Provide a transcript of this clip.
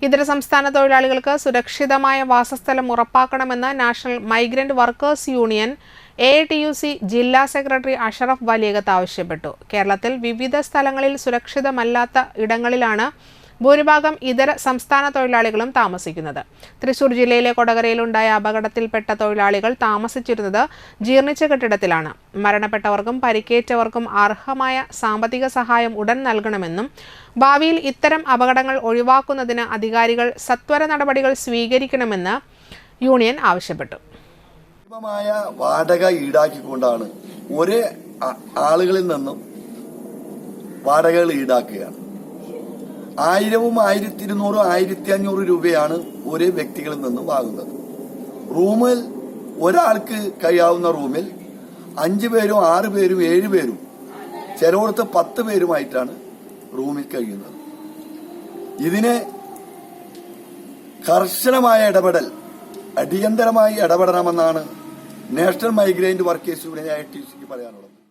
ഇതര സംസ്ഥാന തൊഴിലാളികൾക്ക് സുരക്ഷിതമായ വാസസ്ഥലം ഉറപ്പാക്കണമെന്ന് national migrant workers union AITUC ജില്ലാ സെക്രട്ടറി അഷറഫ് വലിയകത്ത് ആവശ്യപ്പെട്ടു. കേരളത്തിൽ വിവിധ സ്ഥലങ്ങളിൽ സുരക്ഷിതമല്ലാത്ത ഇടങ്ങളിലാണ് ഭൂരിഭാഗം ഇതര സംസ്ഥാന തൊഴിലാളികളും താമസിക്കുന്നത്. തൃശൂർ ജില്ലയിലെ കൊടകരയിലുണ്ടായ അപകടത്തിൽപ്പെട്ട തൊഴിലാളികൾ താമസിച്ചിരുന്നത് ജീർണിച്ച കെട്ടിടത്തിലാണ്. മരണപ്പെട്ടവർക്കും പരിക്കേറ്റവർക്കും അർഹമായ സാമ്പത്തിക സഹായം ഉടൻ നൽകണമെന്നും ഭാവിയിൽ ഇത്തരം അപകടങ്ങൾ ഒഴിവാക്കുന്നതിന് അധികാരികൾ സത്വര നടപടികൾ സ്വീകരിക്കണമെന്ന് യൂണിയൻ ആവശ്യപ്പെട്ടു. വാടക ഈടാക്കിക്കൊണ്ടാണ് ഒരേ ആളുകളിൽ നിന്നും വാടകകൾ ഈടാക്കുകയാണ്. 1000, 1200, 1500 രൂപയാണ് ഒരേ വ്യക്തികളിൽ നിന്നും വാങ്ങുന്നത്. റൂമിൽ ഒരാൾക്ക് കഴിയാവുന്ന റൂമിൽ 5 പേരും 6 പേരും 7 പേരും ചിലയിടത്ത് 10 പേരുമായിട്ടാണ് റൂമിൽ കഴിയുന്നത്. ഇതിന് കർശനമായ ഇടപെടൽ അടിയന്തരമായി ഇടപെടണമെന്നാണ് national migrant workers union AITUC പറയാനുള്ളത്.